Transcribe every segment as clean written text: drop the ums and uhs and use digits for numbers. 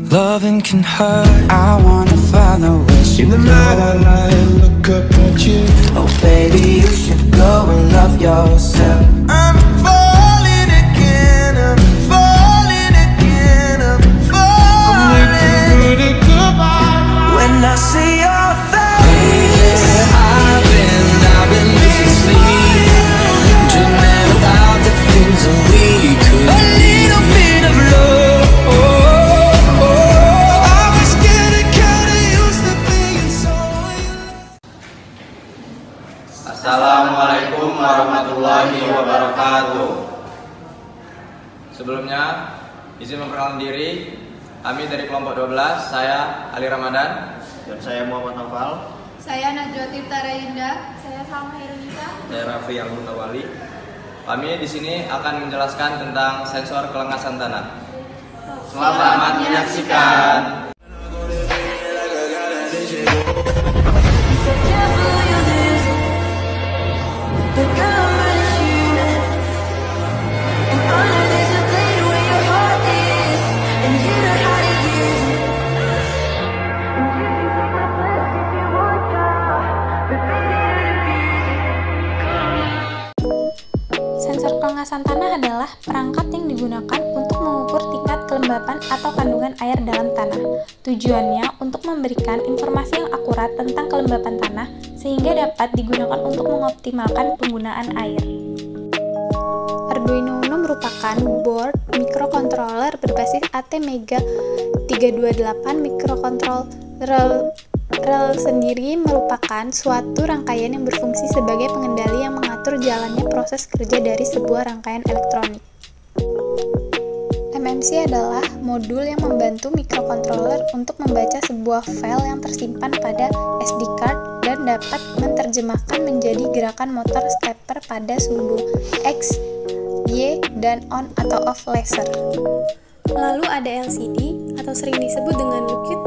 Loving can hurt. I wanna follow where she In the night I lie and look up at you. Oh baby, you should go and love yourself. I'm falling again, I'm falling again, I'm falling. Good at goodbye. When I see your face, I've been losing sleep, dreaming about the things that we could. A little bit of love. I was getting kinda used to being so. Assalamualaikum warahmatullahi wabarakatuh. Sebelumnya, izin memperkenalkan diri. Kami dari kelompok 12, saya Ali Ramadan. Dan saya Muhammad Naufal. Saya Najwa Tirta Rayinda. Saya Salma Hirunisa. Saya Raffi Al-Mutawali. Kami di sini akan menjelaskan tentang sensor kelengasan tanah. Selamat menyaksikan. Sensor kelengasan tanah adalah perangkat yang digunakan untuk mengukur tingkat kelembapan atau kandungan air dalam tanah. Tujuannya untuk memberikan informasi yang akurat tentang kelembapan tanah sehingga dapat digunakan untuk mengoptimalkan penggunaan air. Arduino Uno merupakan board microcontroller berbasis ATmega 328. Microcontroller sendiri merupakan suatu rangkaian yang berfungsi sebagai pengendali yang mengatur jalannya proses kerja dari sebuah rangkaian elektronik. MMC adalah modul yang membantu microcontroller untuk membaca sebuah file yang tersimpan pada SD card dan dapat menerjemahkan menjadi gerakan motor stepper pada sumbu X, Y, dan on atau off laser. Lalu ada LCD atau sering disebut dengan Liquid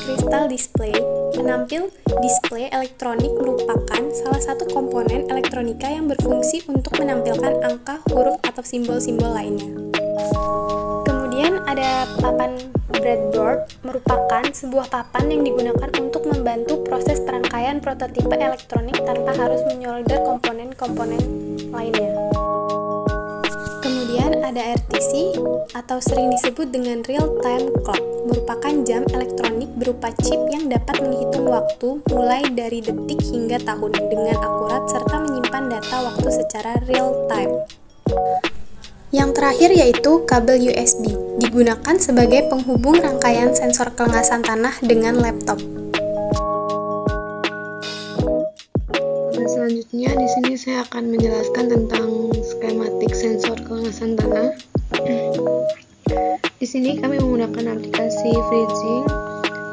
Crystal Display. Penampil display elektronik merupakan salah satu komponen elektronika yang berfungsi untuk menampilkan angka, huruf, atau simbol-simbol lainnya. Kemudian ada papan breadboard, merupakan sebuah papan yang digunakan untuk membantu proses perangkaian prototipe elektronik tanpa harus menyolder komponen-komponen lainnya. Kemudian ada RTC atau sering disebut dengan Real Time Clock, merupakan jam elektronik berupa chip yang dapat menghitung waktu mulai dari detik hingga tahun dengan akurat serta menyimpan data waktu secara real time. Yang terakhir yaitu kabel USB, digunakan sebagai penghubung rangkaian sensor kelengasan tanah dengan laptop. Selanjutnya di sini saya akan menjelaskan tentang skematik sensor kelengasan tanah. Di sini kami menggunakan aplikasi FreeZing.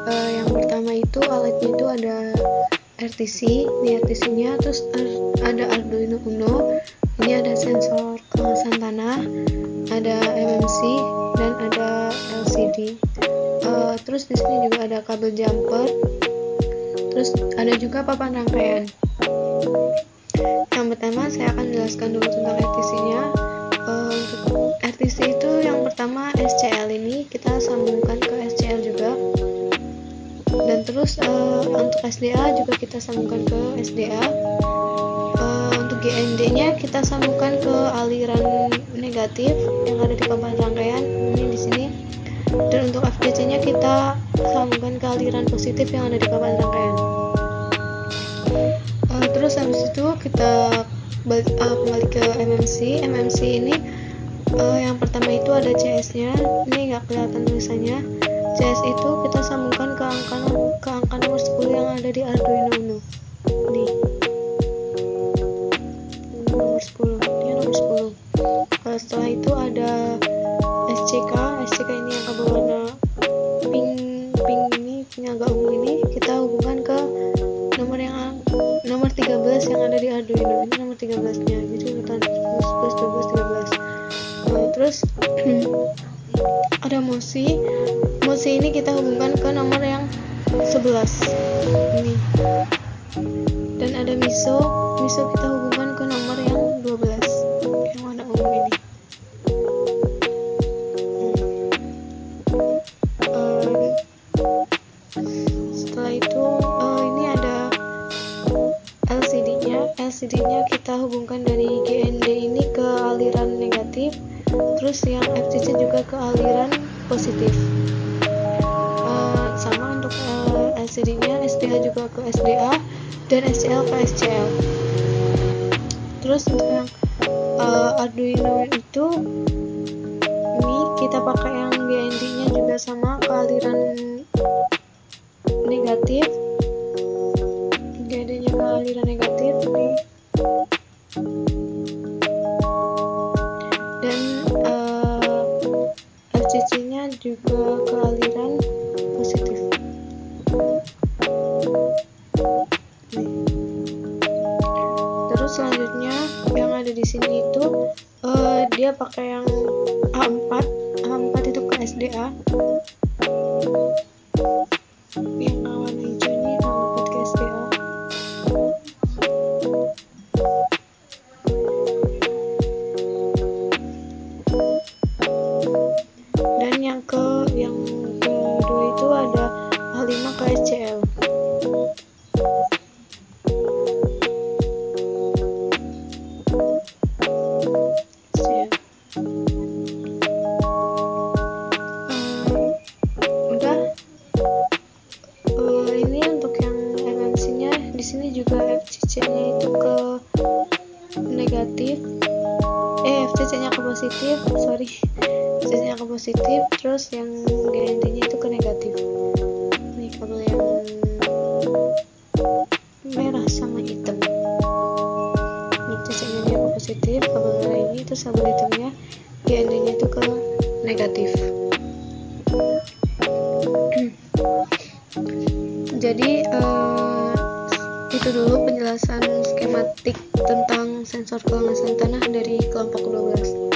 Yang pertama itu alatnya itu ada RTC, ini RTC-nya, terus ada Arduino Uno. Ini ada sensor kelengasan tanah, ada MMC dan ada LCD. Terus di sini juga ada kabel jumper. Terus ada juga papan rangkaian. Yang pertama saya akan jelaskan dulu tentang RTC-nya. Untuk RTC itu yang pertama SCL ini kita sambungkan ke SCL juga. Dan terus untuk SDA juga kita sambungkan ke SDA. Untuk GND-nya kita sambungkan ke aliran negatif yang ada di papan rangkaian ini di sini. Dan untuk FDC-nya kita sambungkan ke aliran positif yang ada di papan rangkaian. Terus habis itu kita kembali ke MMC. MMC ini yang pertama itu ada CS-nya. Ini nggak kelihatan tulisannya. CS itu kita sambungkan ke angka nomor 10 yang ada di Arduino Uno. Nih. Nomor 10. Dia nomor 10. Setelah itu ada SCK. SCK ini yang kabel warna pink ini, pink agak ungu ini, kita hubungkan ke nomor 13 yang ada di Arduino. Ini nomor 13-nya. Jadi urutan 11, 12, 13. Terus ada MOSI. MOSI ini kita hubungkan ke nomor yang 11 ini. Dan ada MISO. MISO kita hubungkan ke nomor yang 12 yang warna ungu ini. FCC-nya kita hubungkan dari GND ini ke aliran negatif, terus yang FCC juga ke aliran positif. Sama untuk LCD-nya, SDA juga ke SDA dan SCL ke SCL. Terus untuk yang Arduino itu ini kita pakai yang GND-nya juga sama ke aliran negatif, GND-nya ke aliran negatif nih. Dan FCC-nya juga ke aliran positif. Nih. Terus selanjutnya yang ada di sini itu dia pakai yang A4 itu ke SDA. Yang warna hijau ini A4 ke SDA. Dan yang kedua itu ada A5 ke SCL. Ini untuk yang MMC-nya di sini juga FCC-nya itu ke negatif, FCC-nya ke positif, FCC-nya ke positif, terus yang GND-nya itu ke negatif. Nih kabel yang merah sama hitam. FCC-nya dia ke positif, kabel merah ini, terus kabel hitamnya GND-nya itu ke negatif. Jadi itu dulu penjelasan skematik tentang sensor kelengasan tanah dari kelompok 12.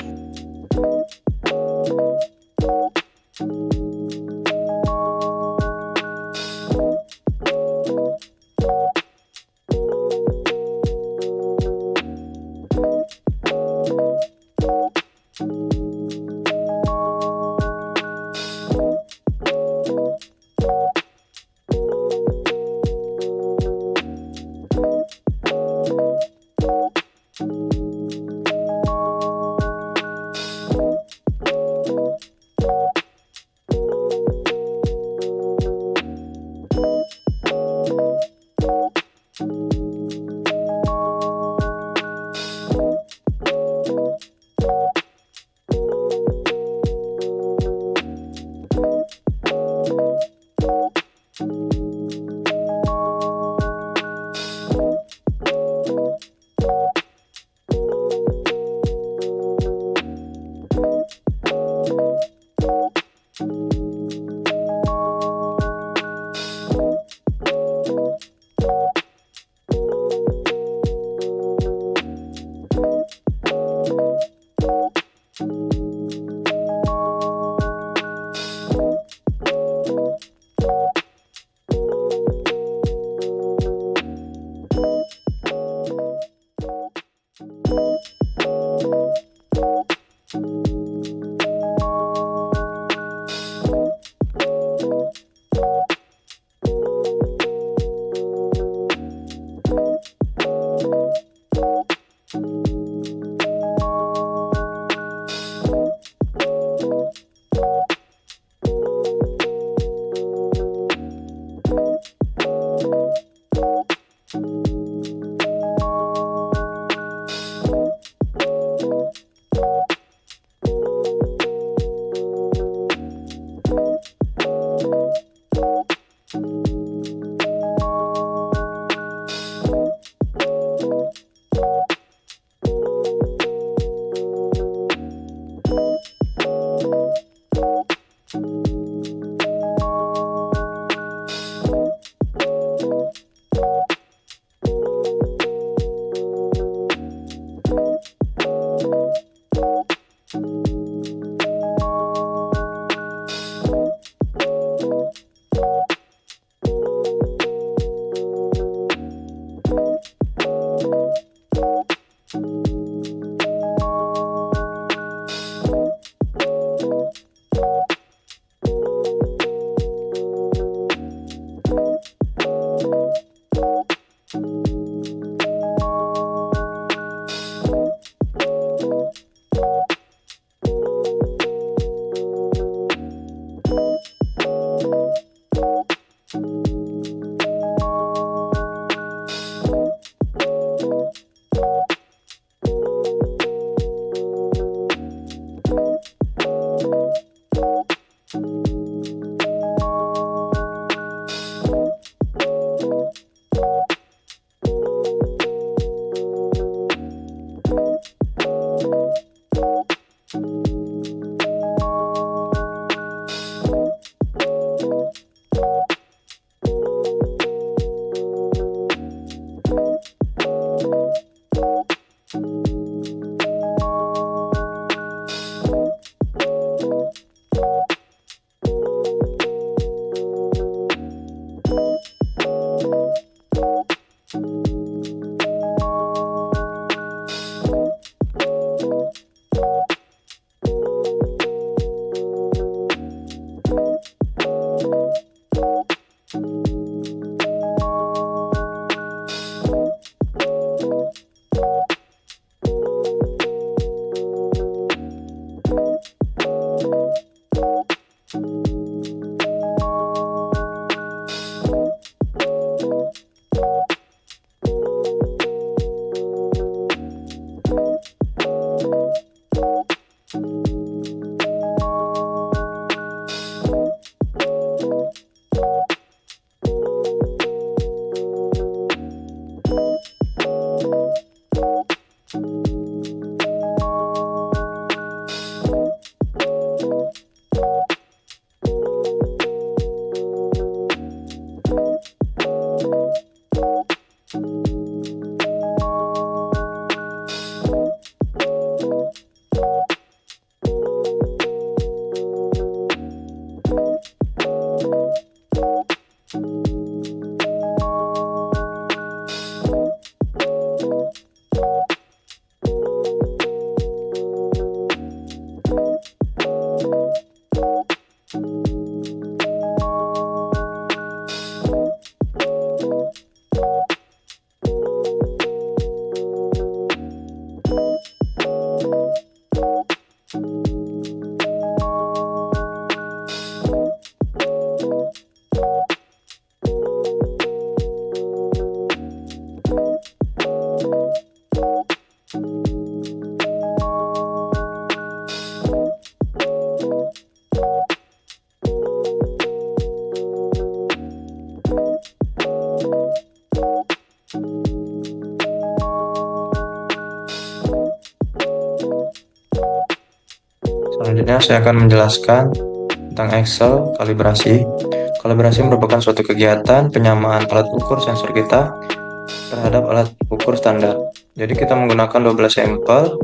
Selanjutnya saya akan menjelaskan tentang Excel kalibrasi. Kalibrasi merupakan suatu kegiatan penyamaan alat ukur sensor kita terhadap alat ukur standar. Jadi kita menggunakan 12 sampel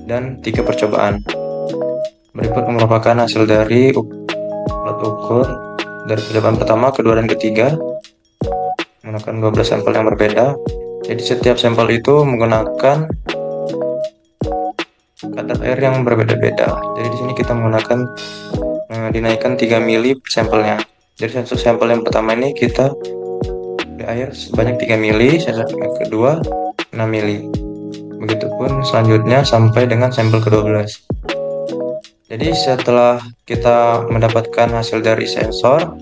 dan 3 percobaan. Berikut merupakan hasil dari alat ukur dari percobaan pertama, kedua, dan ketiga menggunakan 12 sampel yang berbeda. Jadi setiap sampel itu menggunakan kadar air yang berbeda-beda. Jadi di sini kita menggunakan dinaikkan 3 mili per sampelnya. Jadi sensor sampel yang pertama ini kita di air sebanyak 3 mili, sensor yang kedua 6 mili. Begitupun selanjutnya sampai dengan sampel ke-12. Jadi setelah kita mendapatkan hasil dari sensor,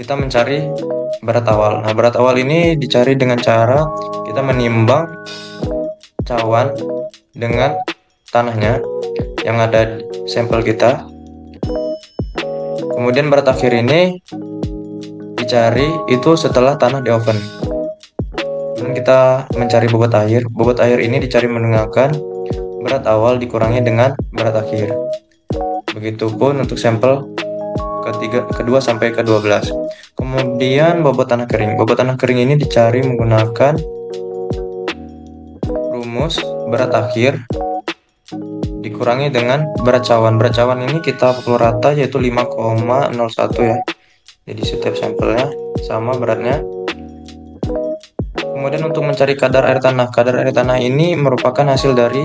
kita mencari berat awal. Nah, berat awal ini dicari dengan cara kita menimbang cawan dengan tanahnya yang ada di sampel kita. Kemudian berat akhir ini dicari itu setelah tanah di oven. Kemudian kita mencari bobot air. Bobot air ini dicari menggunakan berat awal dikurangi dengan berat akhir. Begitupun untuk sampel kedua sampai ke-12. Kemudian bobot tanah kering. Bobot tanah kering ini dicari menggunakan rumus berat akhir dikurangi dengan berat cawan. Berat cawan ini kita pukul rata yaitu 5,01 ya. Jadi setiap sampelnya sama beratnya. Kemudian untuk mencari kadar air tanah. Kadar air tanah ini merupakan hasil dari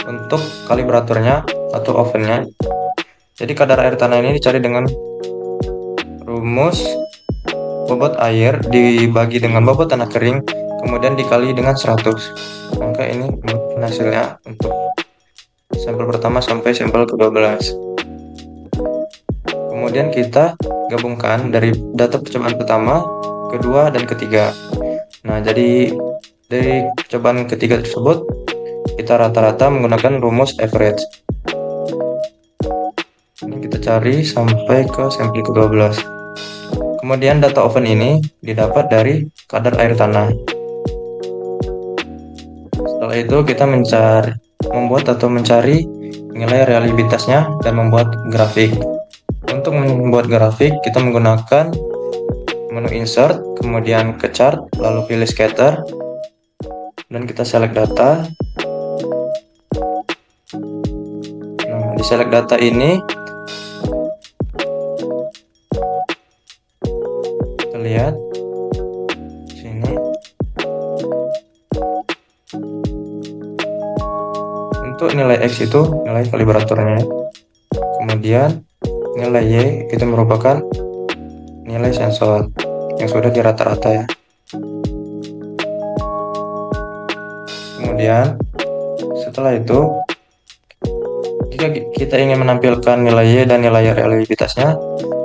untuk kalibratornya atau ovennya. Jadi kadar air tanah ini dicari dengan rumus bobot air dibagi dengan bobot tanah kering, kemudian dikali dengan 100. Maka ini hasilnya untuk sampel pertama sampai sampel ke-12. Kemudian kita gabungkan dari data percobaan pertama, kedua, dan ketiga. Nah, jadi dari percobaan ketiga tersebut kita rata-rata menggunakan rumus average. Ini kita cari sampai ke sampel ke-12. Kemudian data oven ini didapat dari kadar air tanah. Setelah itu kita mencari nilai reliabilitasnya dan membuat grafik. Untuk membuat grafik kita menggunakan menu insert, kemudian ke chart, lalu pilih scatter, dan kita select data. Nah, di select data ini kita lihat sini untuk nilai X itu nilai kalibratornya, kemudian nilai Y itu merupakan nilai sensor yang sudah di rata-rata ya. Kemudian setelah itu jika kita ingin menampilkan nilai Y dan nilai reliabilitasnya,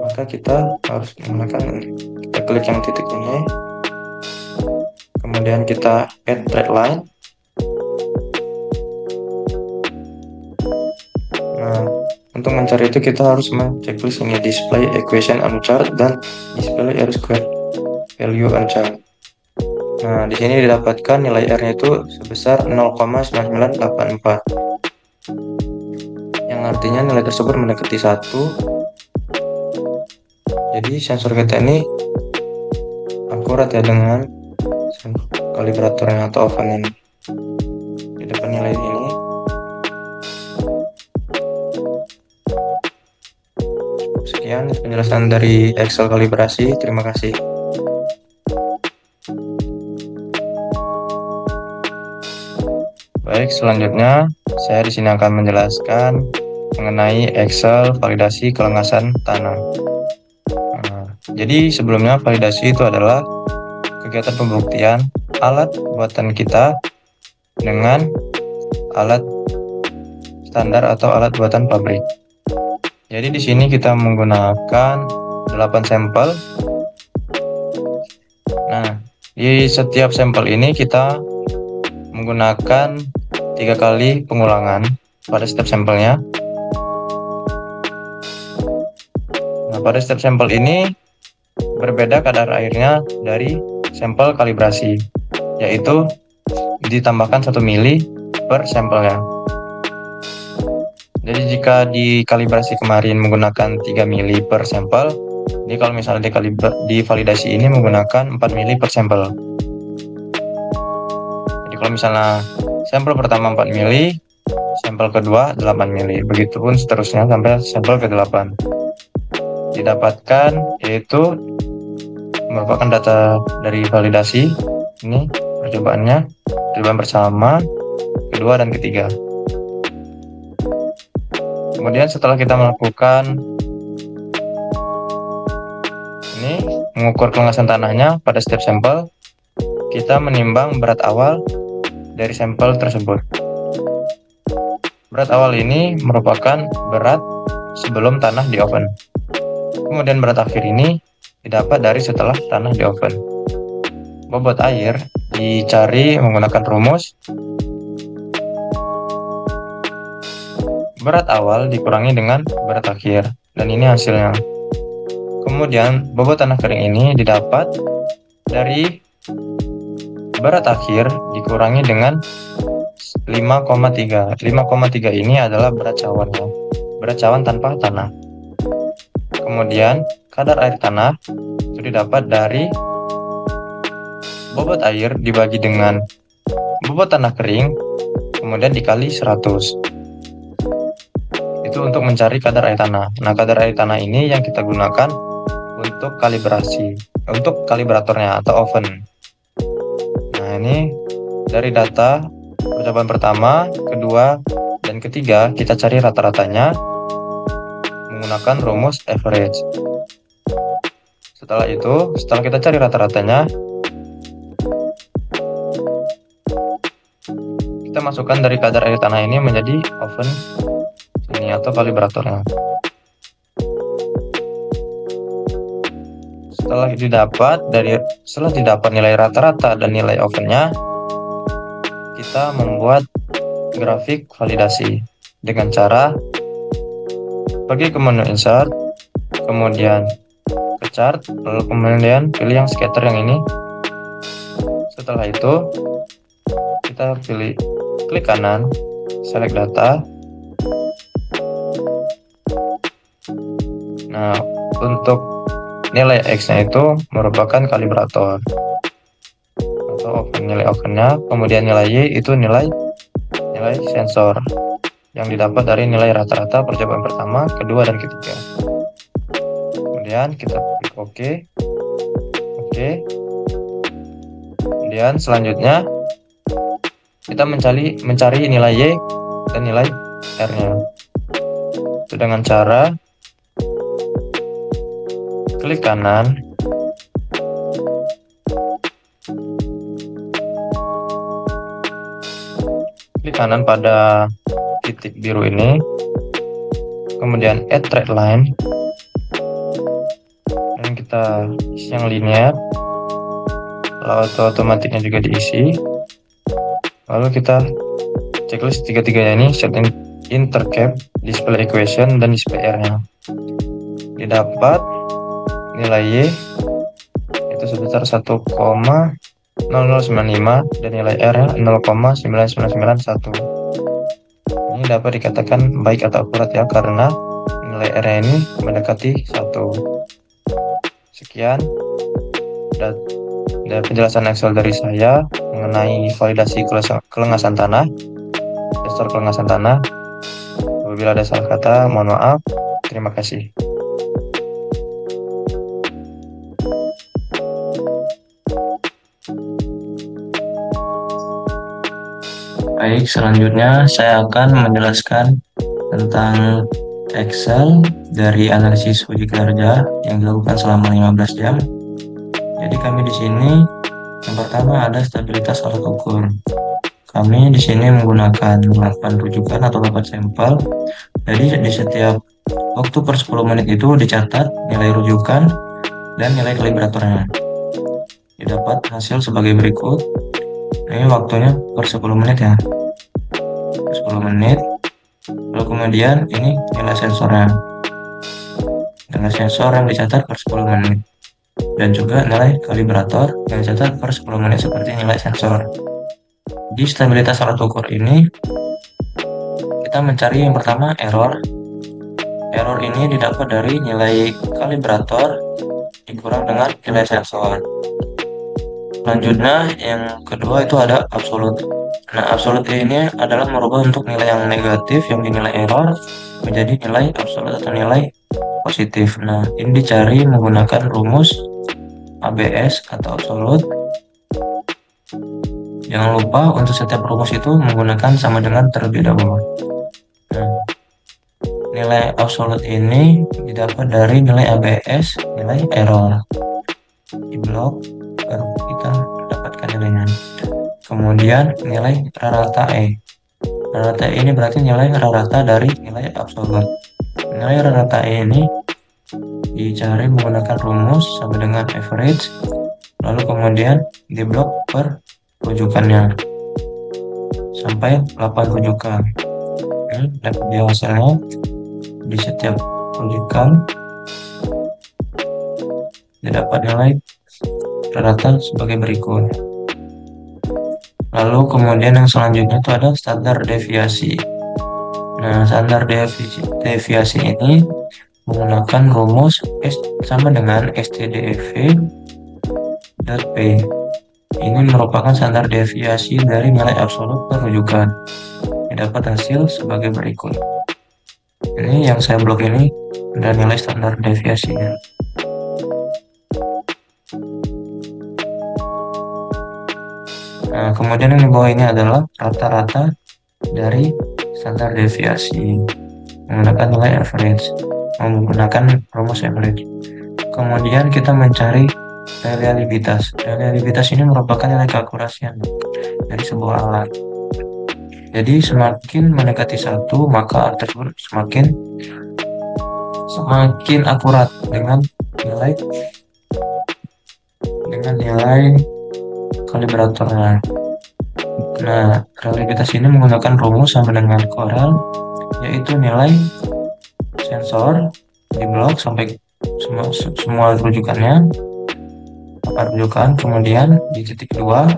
maka kita harus menggunakan kita klik yang titik ini, kemudian kita add trade line. Nah, untuk mencari itu kita harus men-checklist ini display equation on chart dan display R square value on chart. Nah, di sini didapatkan nilai R-nya itu sebesar 0,9984. Yang artinya nilai tersebut mendekati 1. Jadi sensor kita ini akurat ya dengan kalibratornya atau oven ini. Di depan nilai ini. Sekian penjelasan dari Excel kalibrasi. Terima kasih. Baik, selanjutnya saya di sini akan menjelaskan mengenai Excel validasi kelengasan tanam. Nah, jadi sebelumnya validasi itu adalah kegiatan pembuktian alat buatan kita dengan alat standar atau alat buatan pabrik. Jadi di sini kita menggunakan 8 sampel. Nah, di setiap sampel ini kita menggunakan 3 kali pengulangan pada setiap sampelnya. Nah, pada setiap sampel ini berbeda kadar airnya dari sampel kalibrasi, yaitu ditambahkan 1 mili per sampelnya. Jadi jika dikalibrasi kemarin menggunakan 3 mili per sampel, jadi kalau misalnya divalidasi ini menggunakan 4 mili per sampel. Jadi kalau misalnya sampel pertama 4 mili, sampel kedua 8 mili, begitupun seterusnya sampai sampel ke-8. Didapatkan yaitu merupakan data dari validasi. Ini percobaan pertama, kedua, dan ketiga. Kemudian setelah kita melakukan ini, mengukur kelengasan tanahnya pada setiap sampel, kita menimbang berat awal dari sampel tersebut. Berat awal ini merupakan berat sebelum tanah di oven. Kemudian berat akhir ini didapat dari setelah tanah di oven. Bobot air dicari menggunakan rumus berat awal dikurangi dengan berat akhir, dan ini hasilnya. Kemudian bobot tanah kering ini didapat dari berat akhir dikurangi dengan 5,3. 5,3 ini adalah berat cawannya, berat cawan tanpa tanah. Kemudian kadar air tanah itu didapat dari bobot air dibagi dengan bobot tanah kering, kemudian dikali 100. Itu untuk mencari kadar air tanah. Nah, kadar air tanah ini yang kita gunakan untuk kalibrasi, untuk kalibratornya atau oven. Nah, ini dari data percobaan pertama, kedua, dan ketiga, kita cari rata-ratanya menggunakan rumus average. Setelah itu, setelah kita cari rata-ratanya, kita masukkan dari kadar air tanah ini menjadi oven ini atau kalibratornya. Setelah didapat nilai rata-rata dan nilai ovennya, kita membuat grafik validasi dengan cara pergi ke menu insert, kemudian ke chart, lalu kemudian pilih yang scatter yang ini. Setelah itu kita klik kanan, select data. Nah, untuk nilai X-nya itu merupakan kalibrator atau nilai ovennya. Kemudian nilai Y itu nilai sensor yang didapat dari nilai rata-rata percobaan pertama, kedua, dan ketiga. Kemudian kita klik OK. Kemudian selanjutnya kita mencari nilai Y dan nilai R-nya. Itu dengan cara klik kanan, pada titik biru ini, kemudian add trade line, dan kita isi yang linear, lalu otomatiknya juga diisi. Lalu kita checklist tiga-tiganya ini, set intercap, display equation, dan display R-nya. Didapat nilai Y itu sebesar 1,0095 dan nilai R 0,9991. Ini dapat dikatakan baik atau akurat ya, karena nilai R ini mendekati 1. Sekian dari penjelasan Excel dari saya mengenai validasi kelengasan tanah, sensor kelengasan tanah. Apabila ada salah kata, mohon maaf. Terima kasih. Baik, selanjutnya saya akan menjelaskan tentang Excel dari analisis uji kinerja yang dilakukan selama 15 jam. Jadi kami di sini yang pertama ada stabilitas alat ukur. Kami di sini menggunakan 8 rujukan atau 8 sampel. Jadi di setiap waktu per 10 menit itu dicatat nilai rujukan dan nilai kalibratornya. Didapat hasil sebagai berikut. Ini waktunya per 10 menit ya, 10 menit. Lalu kemudian ini nilai sensornya, nilai sensor yang dicatat per 10 menit, dan juga nilai kalibrator yang dicatat per 10 menit seperti nilai sensor. Di stabilitas alat ukur ini kita kita mencari yang pertama error. Error ini didapat dari nilai kalibrator dikurang dengan nilai sensor. Selanjutnya yang kedua itu ada absolute. Nah, absolute ini adalah merubah untuk nilai yang negatif yang dinilai error menjadi nilai absolute atau nilai positif. Nah, ini dicari menggunakan rumus ABS atau absolute. Jangan lupa untuk setiap rumus itu menggunakan sama dengan terlebih dahulu. Nah, nilai absolute ini didapat dari nilai ABS, nilai error. Di blok baru kita dapatkan nilainya. Kemudian nilai rata E. Rata E ini berarti nilai rata dari nilai absolute. Nilai rata E ini dicari menggunakan rumus sama dengan average, lalu kemudian di blok per rujukannya sampai 8 rujukan. Ini dapat dia hasilnya di setiap rujukan didapat nilai rata sebagai berikut. Lalu kemudian yang selanjutnya itu ada standar deviasi. Nah, standar deviasi ini menggunakan rumus S sama dengan STDEV dot P. Ini merupakan standar deviasi dari nilai absolut per rujukan. Didapat hasil sebagai berikut. Ini yang saya blok ini dan nilai standar deviasinya. Nah, kemudian yang di bawah ini adalah rata-rata dari standar deviasi menggunakan nilai average, menggunakan rumus average. Kemudian kita mencari reliabilitas. Reliabilitas ini merupakan nilai keakurasian dari sebuah alat. Jadi semakin mendekati 1, maka alat tersebut semakin akurat dengan nilai kalibratornya. Nah, reliabilitas ini menggunakan rumus sama dengan Corel, yaitu nilai sensor di blok sampai semua rujukannya, 4 rujukan, kemudian di titik 2,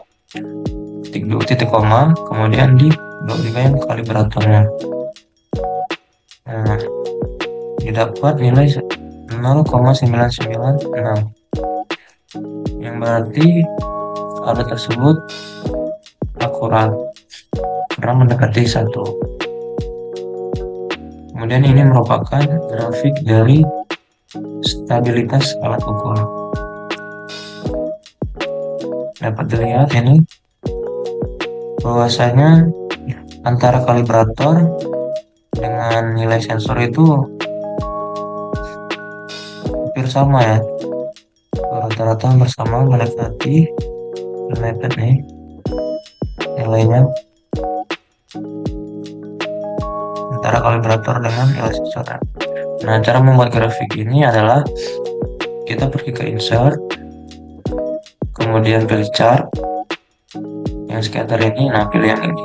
titik koma, kemudian di blok juga yang kalibratornya. Nah, didapat nilai 0,996, yang berarti alat tersebut akurat karena mendekati 1. Kemudian ini merupakan grafik dari stabilitas alat ukur. Dapat dilihat ini bahwasanya antara kalibrator dengan nilai sensor itu hampir sama ya, rata-rata bersama mendekati nih nilainya antara kalibrator dengan nilai sensor. Nah, cara membuat grafik ini adalah kita pergi ke insert, kemudian pilih chart yang scatter ini, nah pilih yang ini.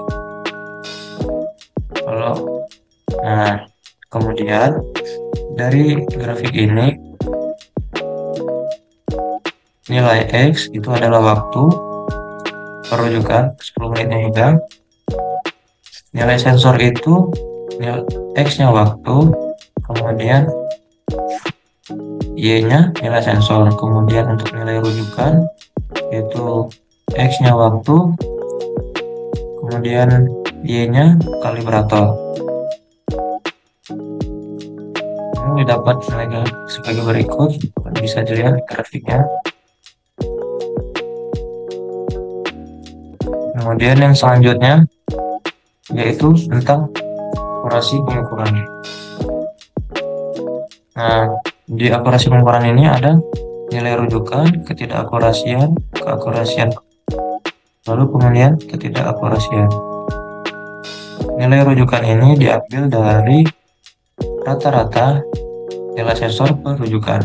Nah, kemudian dari grafik ini nilai X itu adalah waktu perujukan 10 menitnya hilang. Nilai sensor itu nilai X-nya waktu, kemudian Y-nya nilai sensor, kemudian untuk nilai rujukan yaitu X-nya waktu, kemudian Y-nya kalibrator. Ini didapat nilai sebagai berikut, bisa dilihat grafiknya. Kemudian yang selanjutnya yaitu tentang akurasi pengukuran. Nah, di akurasi pengukuran ini ada nilai rujukan, ketidakakurasian, keakurasian, lalu kemudian ketidakakurasian. Nilai rujukan ini diambil dari rata-rata nilai sensor per rujukan.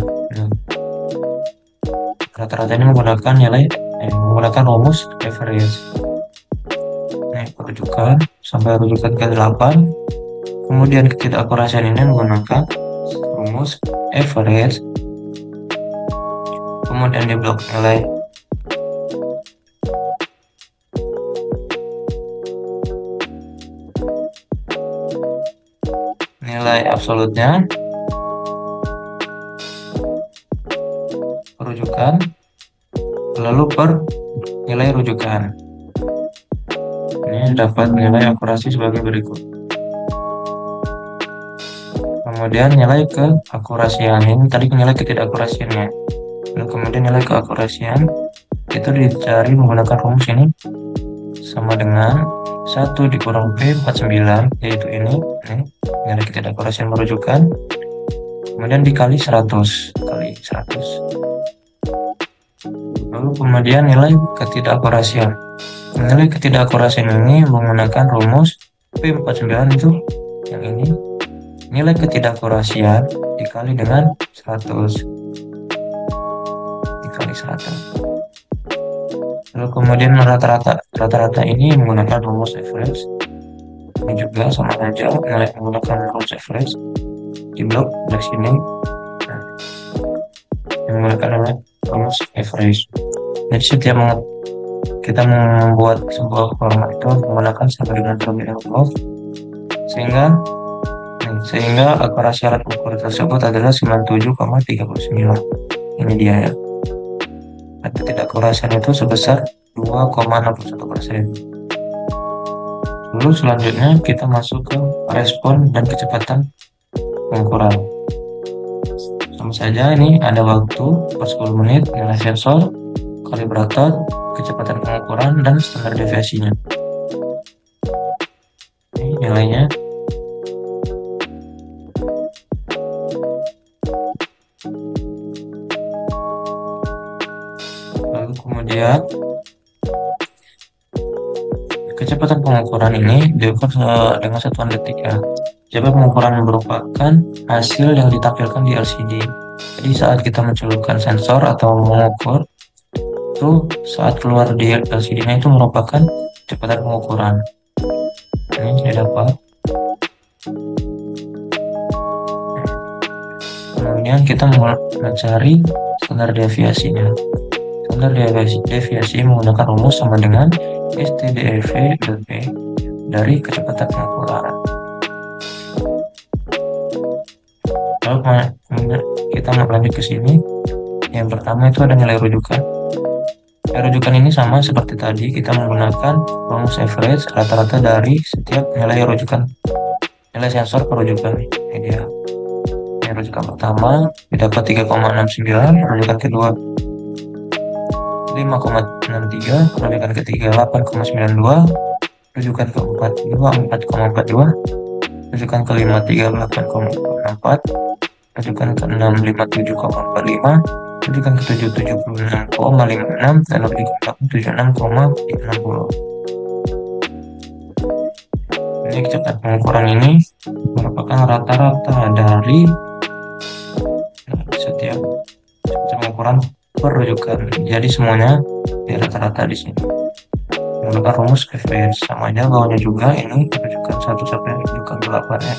Rata-rata ini menggunakan rumus average. Rujukan sampai rujukan ke-8, kemudian ketidakakurasian ini menggunakan rumus average, kemudian di blok nilai nilai absolutnya, rujukan, lalu per nilai rujukan. Ini dapat nilai akurasi sebagai berikut. Kemudian nilai keakurasian, ini tadi nilai ketidakakurasiannya. Lalu kemudian nilai keakurasian itu dicari menggunakan rumus ini, sama dengan 1 dikurang P49, yaitu ini nilai ketidakakurasian merujukan, kemudian dikali 100 kali 100. Lalu kemudian nilai ketidakakurasian. Nilai ketidakakurasian ini menggunakan rumus P49 itu yang ini, nilai ketidakakurasian dikali dengan 100 dikali 100. Lalu kemudian rata-rata ini menggunakan rumus average. Ini juga sama saja, nilai menggunakan rumus average di blok sini. Menggunakan rumus average. Jadi setiap kita membuat sebuah format itu menggunakan sama dengan terlebih dahulu, sehingga akurasi alat ukur tersebut adalah 97,39. Ini dia ya. Ketidakakurasian itu sebesar 2,61%. Lalu selanjutnya kita masuk ke respon dan kecepatan pengukuran. Sama saja, ini ada waktu per 10 menit, nilai sensor, kalibrator, kecepatan pengukuran, dan standar deviasinya. Ini nilainya. Lalu kemudian kecepatan pengukuran ini diukur dengan satuan detik ya. Kecepatan pengukuran merupakan hasil yang ditampilkan di LCD. Jadi saat kita mencolokkan sensor atau mengukur, itu saat keluar di LCD-nya itu merupakan kecepatan pengukuran. Ini saya dapat. Kemudian kita mencari standar deviasinya. Standar deviasi menggunakan rumus sama dengan STDEV-P dari kecepatan pengukuran. Lalu kita lanjut ke sini. Yang pertama itu ada nilai rujukan. Nilai rujukan ini sama seperti tadi, kita menggunakan rumus average, rata-rata dari setiap nilai rujukan, nilai sensor per rujukan. Ini dia. Nilai rujukan pertama didapat 3,69, rujukan kedua 5,63, rujukan ketiga 8,92, rujukan keempat 4,42, rujukan kelima 38,44, rujukan keenam 57,45, rujukan ketujuh 76,56, dan rujukan ke-8 76,60. Ini kecepatan pengukuran ini merupakan rata-rata dari setiap kecepatan pengukuran per rujukan. Jadi semuanya di rata-rata di sini menggunakan rumus average. Sama aja bawahnya juga, ini rujukan 1 sampai rujukan 8 ya.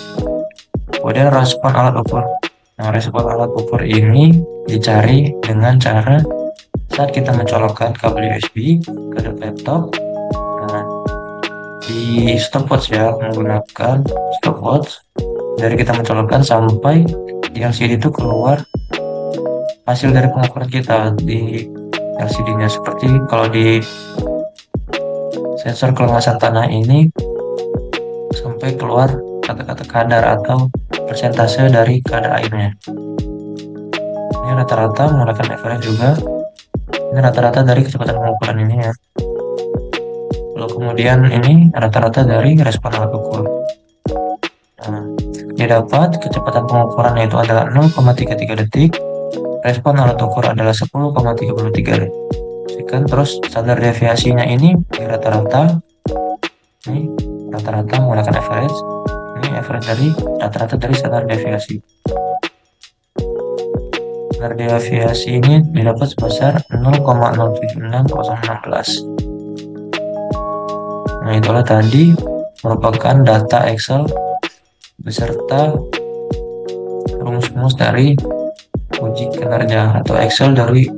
Kemudian respon alat ukur. Nah, respon alat ukur ini dicari dengan cara saat kita mencolokkan kabel USB ke laptop. Nah, di stopwatch ya, menggunakan stopwatch dari kita mencolokkan sampai di LCD itu keluar hasil dari pengukuran kita di LCD-nya. Seperti kalau di sensor kelengasan tanah ini sampai keluar kata-kata kadar atau persentase dari kadar airnya. Ini rata-rata menggunakan average juga. Ini rata-rata dari kecepatan pengukuran ini ya. Lalu kemudian ini rata-rata dari respon alat ukur. Nah, dia dapat kecepatan pengukuran yaitu adalah 0,33 detik. Respon alat ukur adalah 10,33 detik. Terus standar deviasinya ini di rata-rata. Ini rata-rata menggunakan average. Ini average dari rata-rata dari standar deviasi. Standar deviasi ini didapat sebesar 0,076016. Nah, itulah tadi merupakan data Excel beserta rumus-rumus dari uji kinerja atau Excel dari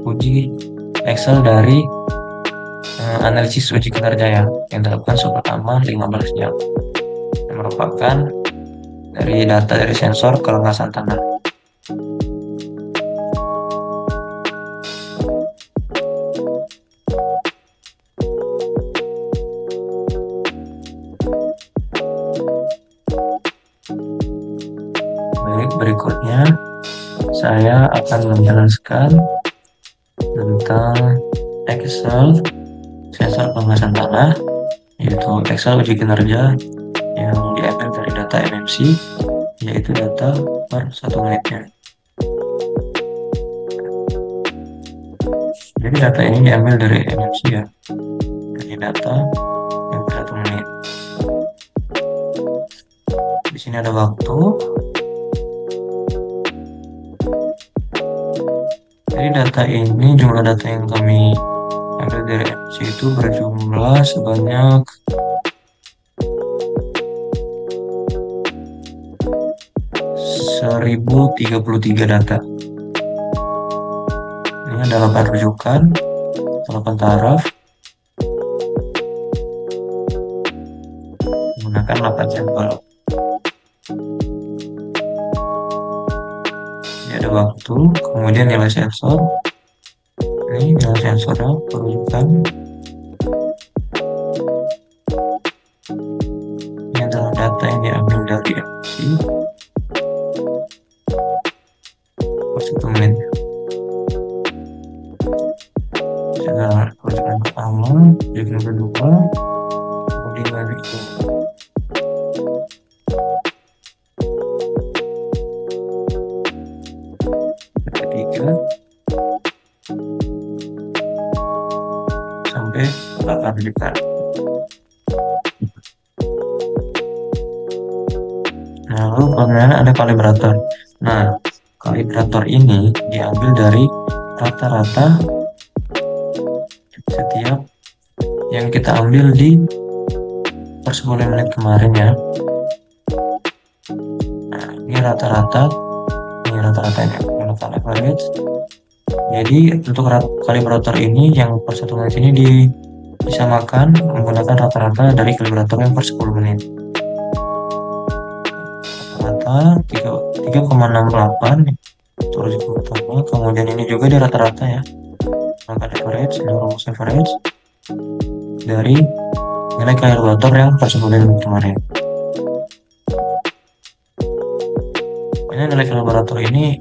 analisis uji kinerja ya, yang dilakukan selama 15 jam. Yang merupakan dari data dari sensor kelengasan tanah. Baik, berikutnya saya akan menjelaskan tentang Excel sensor kelengasan tanah, yaitu Excel uji kinerja yang diambil dari data MMC, yaitu data per 1 menitnya. Jadi data ini diambil dari MMC ya, dari data yang per 1 menit. Di sini ada waktu. Jadi data ini, jumlah data yang kami ambil dari MMC itu berjumlah sebanyak 1033 data. Ini ada 8 rujukan, 8 taraf, menggunakan 8 sampel. Ini ada waktu, kemudian nilai sensor. Ini nilai sensornya perujukan. Ini adalah data yang diambil dari MMC per 1 menit. Ada rujukan pertama, rujukan kedua, kemudian dari itu. Ketiga sampai 8 rujukan. Lalu kemudian ada kalibrator. Nah, kalibrator ini diambil dari rata-rata setiap yang kita ambil di per 10 menit kemarin ya. Nah, ini rata-rata, ini rata-ratanya menggunakan average. Jadi untuk kalibrator ini yang per 1 menit ini disamakan menggunakan rata-rata dari kalibrator yang per 10 menit. Rata 3,68 itu rujukan pertama. Kemudian ini juga di rata-rata ya, menggunakan average, rumus average dari nilai kalibrator yang per 10 menit kemarin. Pokoknya nilai kalibrator ini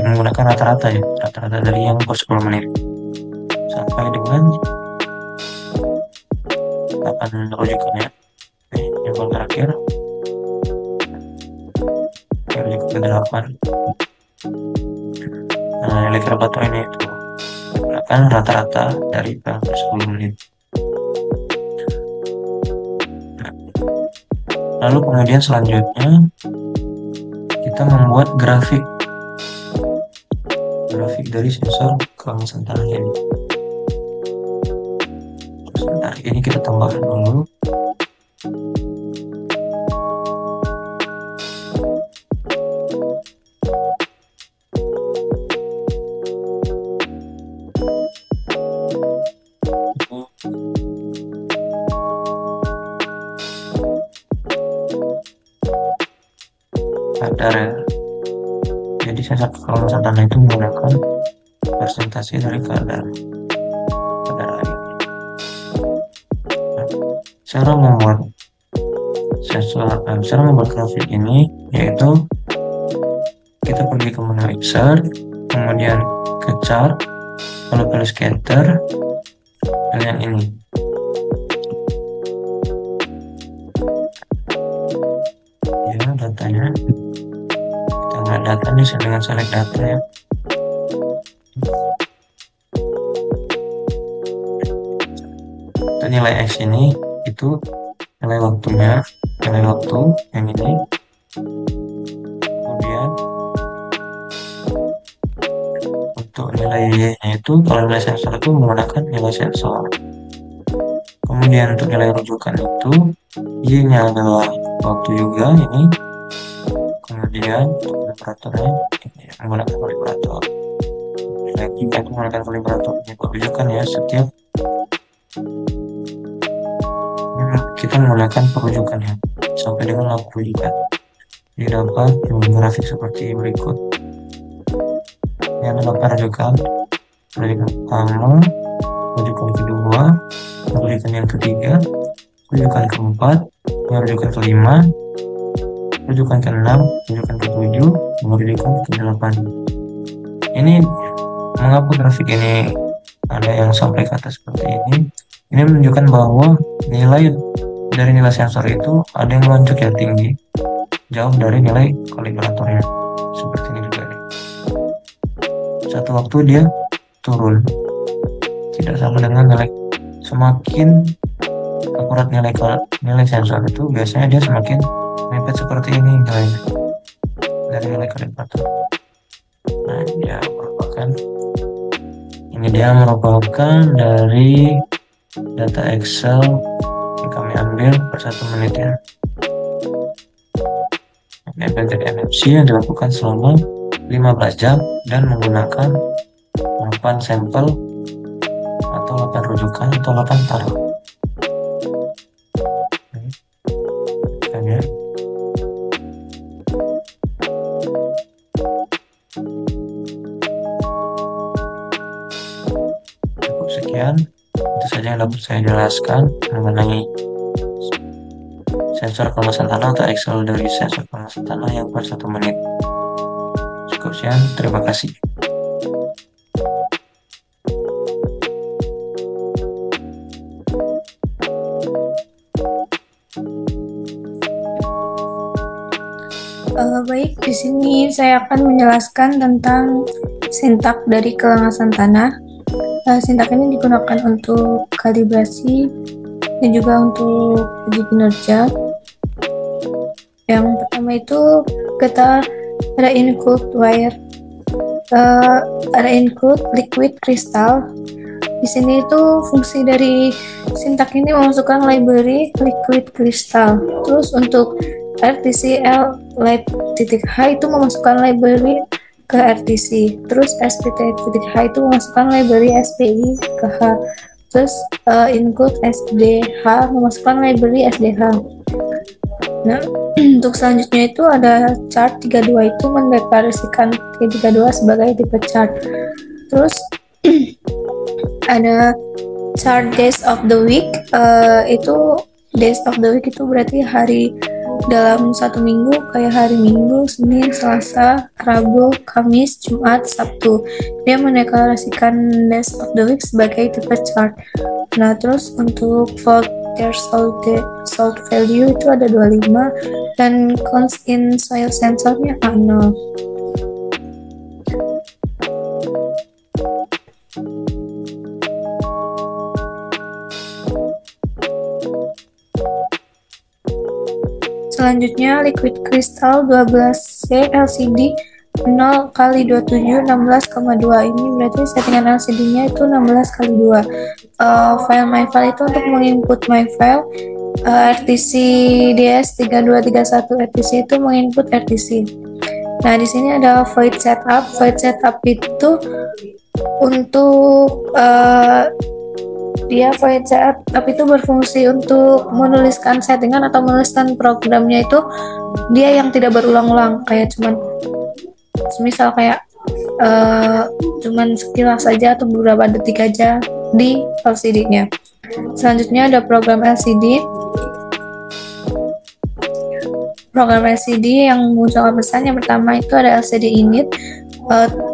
menggunakan rata-rata ya, rata-rata dari yang per 10 menit sampai dengan 8 rujukan ya. Yang paling terakhir rujukan ke-8. Nah, nilai kalibrator ini itu menggunakan rata-rata dari per 10 menit. Lalu kemudian selanjutnya kita membuat grafik dari sensor kelengasan tanah ini. Sebentar, ini kita tambahkan dulu. Kadar ya. Jadi sensor kelengasan tanah itu menggunakan persentase dari kadar air. Nah, cara membuat grafik ini yaitu kita pergi ke menu insert, kemudian ke chart, lalu pilih scatter, dan yang ini. Ya, datanya kita lihat data ini dengan select data ya. Untuk nilai X ini itu nilai waktunya, nilai waktu yang ini. Kemudian untuk nilai Y-nya itu, kalau nilai sensor itu menggunakan nilai sensor. Kemudian untuk nilai rujukan itu Y-nya adalah waktu juga ini. Kemudian untuk kalibratornya ini menggunakan kalibrator. Lagi itu menggunakan kalibrator ini rujukan ya, setiap kita menggunakan perujukan ya sampai dengan 80 rujukan. didapat grafik seperti berikut. Ini adalah rujukan pertama, rujukan kedua, rujukan yang ketiga, rujukan keempat, rujukan kelima, rujukan keenam, rujukan ketujuh, rujukan ke-8. Ini mengapa grafik ini ada yang sampai ke atas seperti ini? Ini menunjukkan bahwa nilai dari nilai sensor itu ada yang melonjak ya tinggi, jauh dari nilai kalibratornya. Seperti ini juga nih. Satu waktu dia turun, tidak sama dengan nilai. Semakin akurat nilai sensor itu, biasanya dia semakin mepet seperti ini nilainya dari nilai kalibrator. Nah, dia merupakan dari data Excel yang kami ambil per 1 menit ya. Embedded NFC yang dilakukan selama 15 jam dan menggunakan 8 sampel atau 8 rujukan atau 8 taruh. Cukup sekian, itu saja yang dapat saya jelaskan mengenai sensor kemasan tanah atau Excel dari sensor kemasan tanah yang per 1 menit. Cukup sekian, terima kasih. Baik, di sini saya akan menjelaskan tentang sintak dari kelengasan tanah. Sintak ini digunakan untuk kalibrasi dan juga untuk uji kinerja. Yang pertama itu kita ada include wire, ada include liquid crystal. Di sini itu fungsi dari sintak ini memasukkan library liquid crystal. Terus untuk RTCL lab.h itu memasukkan library ke RTC. Terus SPT.h itu memasukkan library SPI ke H. Terus include SDH memasukkan library SDH. Nah, untuk selanjutnya itu ada chart 32 itu mendeklarasikan 32 sebagai tipe chart. Terus ada chart days of the week, itu days of the week itu berarti hari dalam 1 minggu, kayak hari Minggu, Senin, Selasa, Rabu, Kamis, Jumat, Sabtu. Dia mendeklarasikan days of the week sebagai tipe chart. Nah, terus untuk voltage salt value itu ada 25 dan constant soil sensornya A0. Selanjutnya liquid crystal 12C LCD 0x27 16,2. Ini berarti settingan LCD-nya itu 16x2. File my file itu untuk menginput my file. RTC DS3231 RTC itu menginput RTC. Nah, di sini ada void setup. Void setup itu untuk void setup itu berfungsi untuk menuliskan settingan atau menuliskan programnya itu dia yang tidak berulang-ulang, kayak semisal kayak cuman sekilas saja atau beberapa detik aja di LCD-nya. Selanjutnya ada program LCD. Program LCD yang mengucapkan pesan yang pertama itu ada LCD init.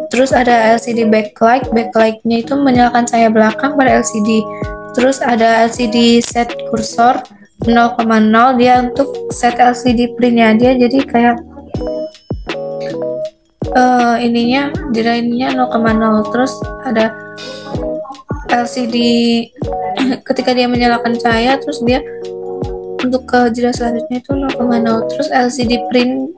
Terus ada LCD backlight. Backlight-nya itu menyalakan cahaya belakang pada LCD. Terus ada LCD set kursor 0,0, dia untuk set LCD print-nya dia, jadi kayak ininya 0,0. Terus ada LCD ketika dia menyalakan cahaya, terus dia untuk ke jeda selanjutnya itu 0,0. Terus LCD print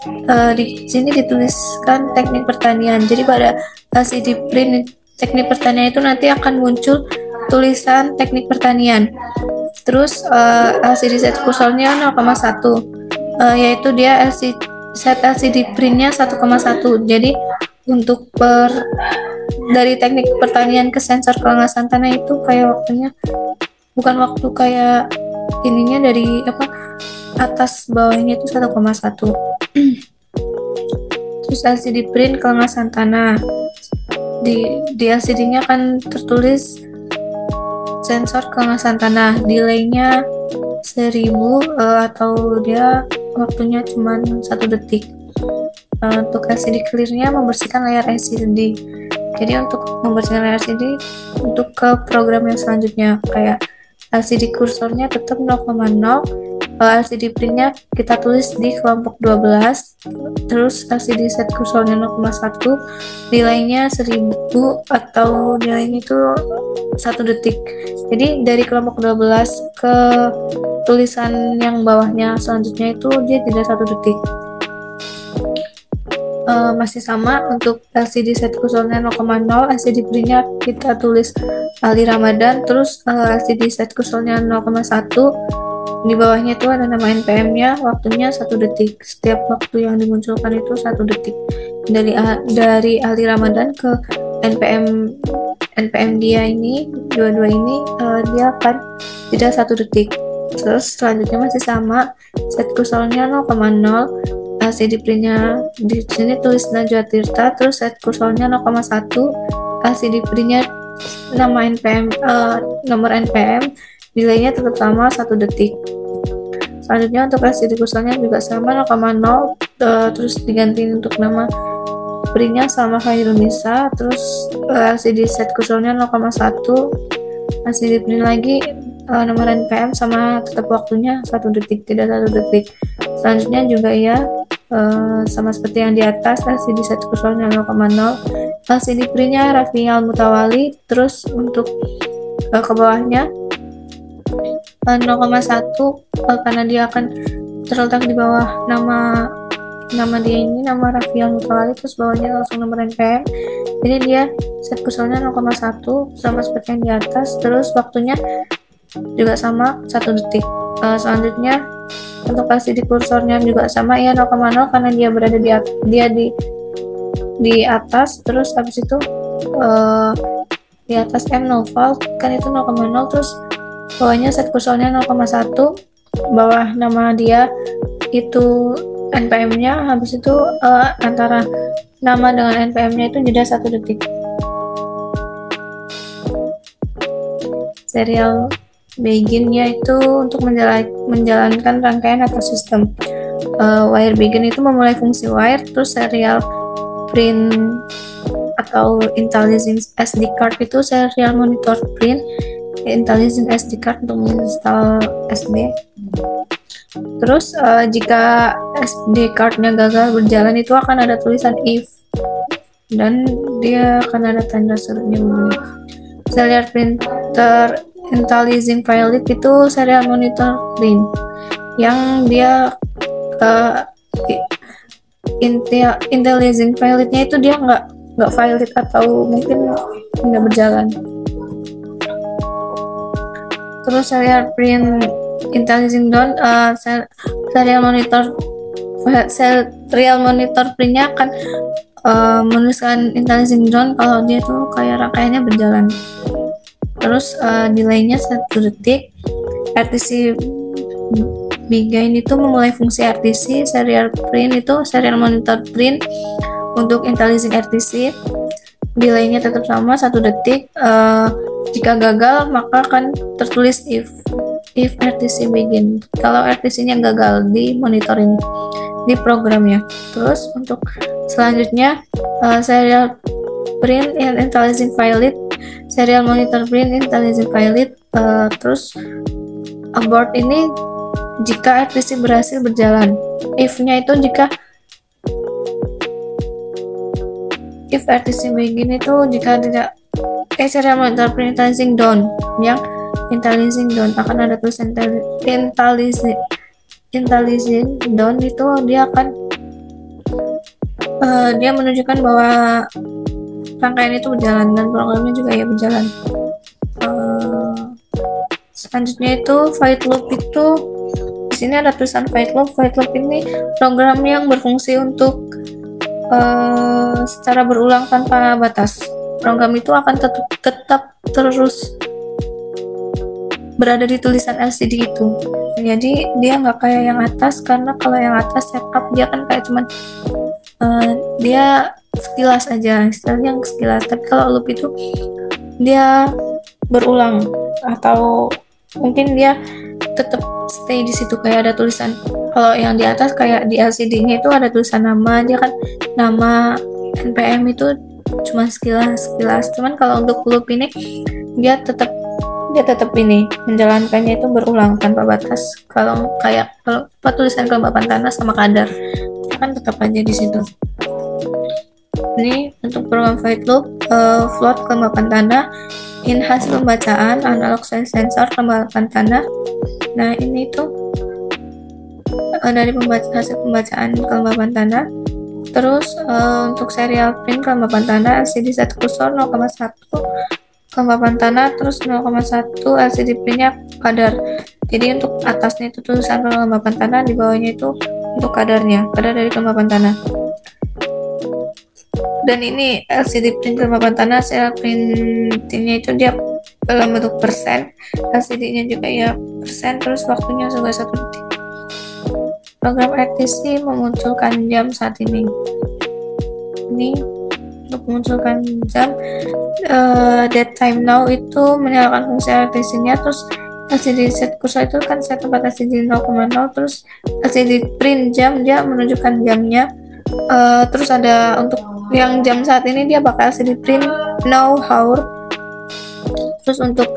di sini dituliskan teknik pertanian. Jadi pada LCD print teknik pertanian itu nanti akan muncul tulisan teknik pertanian. Terus LCD set kursornya 0,1, yaitu dia set LCD printnya 1,1. Jadi untuk dari teknik pertanian ke sensor kelengasan tanah itu kayak waktunya bukan waktu kayak ininya dari atas bawahnya itu 1,1. terus LCD print Kelengas Santana. Di LCD-nya kan tertulis sensor Kelengas Santana, delay-nya 1000 atau dia waktunya cuma 1 detik. Untuk LCD clear-nya membersihkan layar LCD. Jadi untuk membersihkan layar LCD untuk ke program yang selanjutnya, kayak LCD kursornya tetap 0,0, LCD print-nya kita tulis di kelompok 12, terus LCD set kursornya 0,1, nilainya 1000 atau nilainya itu 1 detik. Jadi dari kelompok 12 ke tulisan yang bawahnya selanjutnya itu dia tidak 1 detik. Masih sama untuk LCD set kursornya 0,0, LCD print-nya kita tulis Ali Ramadan, terus LCD set kursornya 0,1, di bawahnya itu ada nama NPM-nya, waktunya 1 detik. Setiap waktu yang dimunculkan itu 1 detik. Dari Ali Ramadan ke NPM dia ini, dua-dua ini dia akan tidak 1 detik. Terus selanjutnya masih sama, set kursornya 0,0, LCD print-nya di sini tulis Najwa Tirta, terus set kursornya 0,1, LCD print-nya nama NPM, nomor NPM, delaynya tetap sama 1 detik. Selanjutnya untuk LCD kursornya juga sama 0,0, terus diganti untuk nama printnya sama Khairunisa, terus LCD set kursornya 0,1, LCD print lagi nomor NPM sama tetap waktunya 1 detik, tidak 1 detik. Selanjutnya juga ya sama seperti yang di atas, LCD set kursornya 0,0, LCD printnya Raffi Al-Mutawali, terus untuk ke bawahnya 0,1 karena dia akan terletak di bawah nama dia ini, nama Raffi Al-Mutawali, terus bawahnya langsung nomor NPM. Jadi dia set kursornya 0,1 sama seperti yang di atas, terus waktunya juga sama 1 detik. Selanjutnya untuk LCD kursornya juga sama ya 0,0 karena dia berada di atas, terus habis itu di atas M Noval kan itu 0,0, terus bawahnya set kursornya 0,1, bawah nama dia itu NPM-nya, habis itu antara nama dengan NPM-nya itu jeda 1 detik. Serial begin-nya itu untuk menjalankan rangkaian atau sistem. Wire begin itu memulai fungsi wire, terus serial print atau intelligent SD card itu serial monitor print, intelligent SD card untuk menginstal SD. Terus jika SD card-nya gagal berjalan itu akan ada tulisan if dan dia akan ada tanda serunya begini. Serial printer intelligent pilot itu serial monitor print yang dia intelligent pilotnya itu dia nggak valid atau mungkin nggak berjalan. Terus serial print intelligent down, serial monitor printnya akan menuliskan intelligent down kalau dia tuh kayak rangkaiannya berjalan. Terus delaynya 1 detik. RTC begin itu memulai fungsi RTC. Serial print itu serial monitor print untuk intelligent RTC, delaynya tetap sama 1 detik. Jika gagal maka akan tertulis if RTC begin kalau RTC-nya gagal di monitor ini, di programnya. Terus untuk selanjutnya serial print and intelligent pilot, serial monitor print intelligent pilot, terus abort ini jika RTC berhasil berjalan. If-nya itu if RTC begin itu jika tidak serial monitor print intelligent down, yang intelligent down akan ada tulisan intelligent down itu dia akan dia menunjukkan bahwa rangkaian itu berjalan dan programnya juga ya berjalan. Selanjutnya itu void loop itu di sini ada tulisan void loop. Void loop ini program yang berfungsi untuk secara berulang tanpa batas. Program itu akan tetap terus berada di tulisan LCD itu. Jadi dia nggak kayak yang atas, karena kalau yang atas setup dia kan kayak cuman dia sekilas aja, istilahnya sekilas. Tapi kalau loop itu dia berulang, atau mungkin dia tetap stay di situ, kayak ada tulisan. Kalau yang di atas kayak di LCD-nya itu ada tulisan nama, dia kan nama npm itu cuma sekilas. Cuman kalau untuk loop ini dia tetap ini menjalankannya itu berulang tanpa batas. Kalau tulisan kelembapan tanah sama kadar, dia kan tetap aja di situ. Ini untuk program void loop, float kelembapan tanah, in hasil pembacaan analog sensor kelembapan tanah. Nah, ini tuh dari hasil pembacaan kelembapan tanah. Terus untuk serial print kelembapan tanah, LCD set kursor 0,1 kelembapan tanah, terus 0,1 LCD printnya kadar. Jadi untuk atasnya itu tulisan kelembapan tanah, di bawahnya itu untuk kadarnya, kadar dari kelembapan tanah. Dan ini LCD print kelembapan tanah, serial printingnya itu dia dalam bentuk persen, LCD-nya juga ya persen, terus waktunya juga 1 detik. Program RTC memunculkan jam saat ini. Ini untuk memunculkan jam, dead time now itu menyalakan fungsi RTC-nya, terus LCD set kursor itu kan set tempat LCD 0,0, terus LCD print jam dia menunjukkan jamnya. Terus ada untuk yang jam saat ini dia pakai LCD print now hour. Terus untuk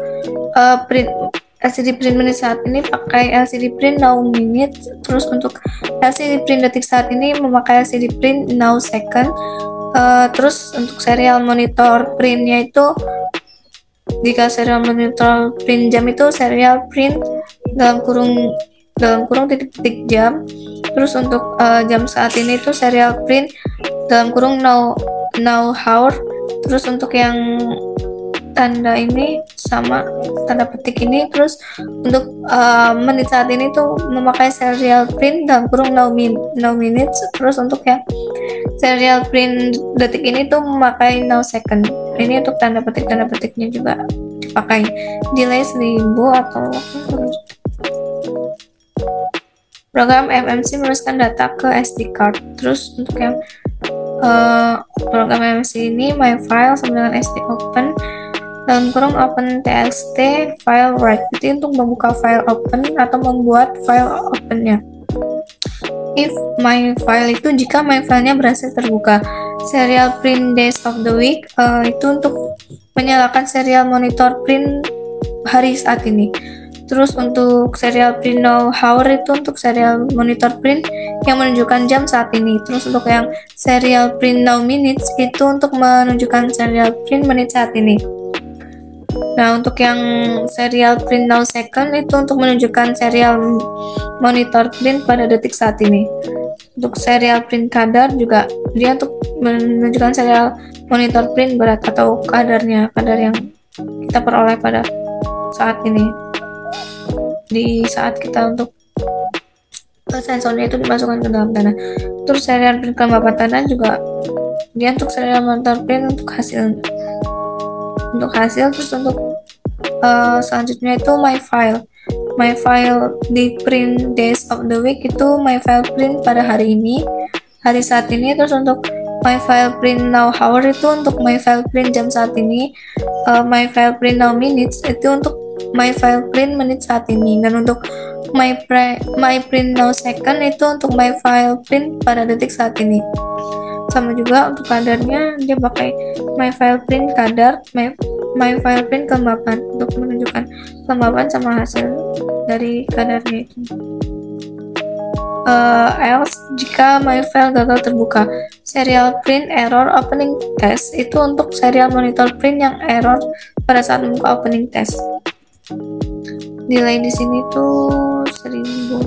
print LCD print menit saat ini pakai LCD print now minute. Terus untuk LCD print detik saat ini memakai LCD print now second. Terus untuk serial monitor printnya itu, jika serial monitor print jam itu serial print dalam kurung titik-titik jam. Terus untuk jam saat ini itu serial print dalam kurung now hour. Terus untuk yang tanda ini sama tanda petik ini. Terus untuk menit saat ini tuh memakai serial print dalam kurung now minutes. Terus untuk yang serial print detik ini tuh memakai now second. Ini untuk tanda petiknya juga dipakai. Delay 1000 atau program MMC meneruskan data ke SD card. Terus untuk yang program MMC ini my file sama dengan SD open dalam kurung open txt file write. Jadi untuk membuka file open atau membuat file opennya. If my file itu jika my filenya berhasil terbuka. Serial print days of the week itu untuk menyalakan serial monitor print hari saat ini. Terus untuk serial print now hour itu untuk serial monitor print yang menunjukkan jam saat ini. Terus untuk yang serial print now minutes itu untuk menunjukkan serial print menit saat ini. Nah, untuk yang serial print now second itu untuk menunjukkan serial monitor print pada detik saat ini. Untuk serial print kadar juga dia untuk menunjukkan serial monitor print berat atau kadar yang kita peroleh pada saat ini. Di saat kita untuk sensornya itu dimasukkan ke dalam tanah. Terus serial print kelembapan tanah juga dia untuk serial monitor print untuk hasil. Terus untuk selanjutnya itu my file di print days of the week itu my file print pada hari saat ini. Terus untuk my file print now hour itu untuk my file print jam saat ini. My file print now minutes itu untuk my file print menit saat ini. Dan untuk my print now second itu untuk my file print pada detik saat ini. Sama juga untuk kadarnya dia pakai my file print kadar, my file print kelembapan untuk menunjukkan kelembapan sama hasil dari kadarnya itu. Else jika my file gagal terbuka. Serial print error opening test itu untuk serial monitor print yang error pada saat membuka opening test. Delay di sini tuh 1000.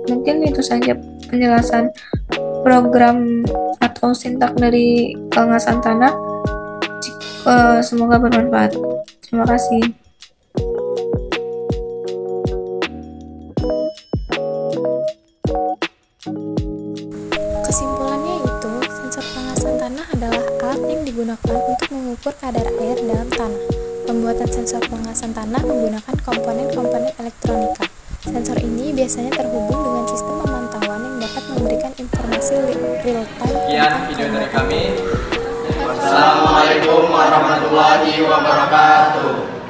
Mungkin itu saja penjelasan program atau sintak dari kelengasan tanah. Semoga bermanfaat. Terima kasih. Kesimpulannya itu, sensor pengawasan tanah adalah alat yang digunakan untuk mengukur kadar air dalam tanah. Pembuatan sensor pengawasan tanah menggunakan komponen-komponen elektronika. Sensor ini biasanya terhubung dengan sistem pemantauan yang dapat memberikan informasi real time. Sekian video dari kami. Wassalamualaikum warahmatullahi wabarakatuh.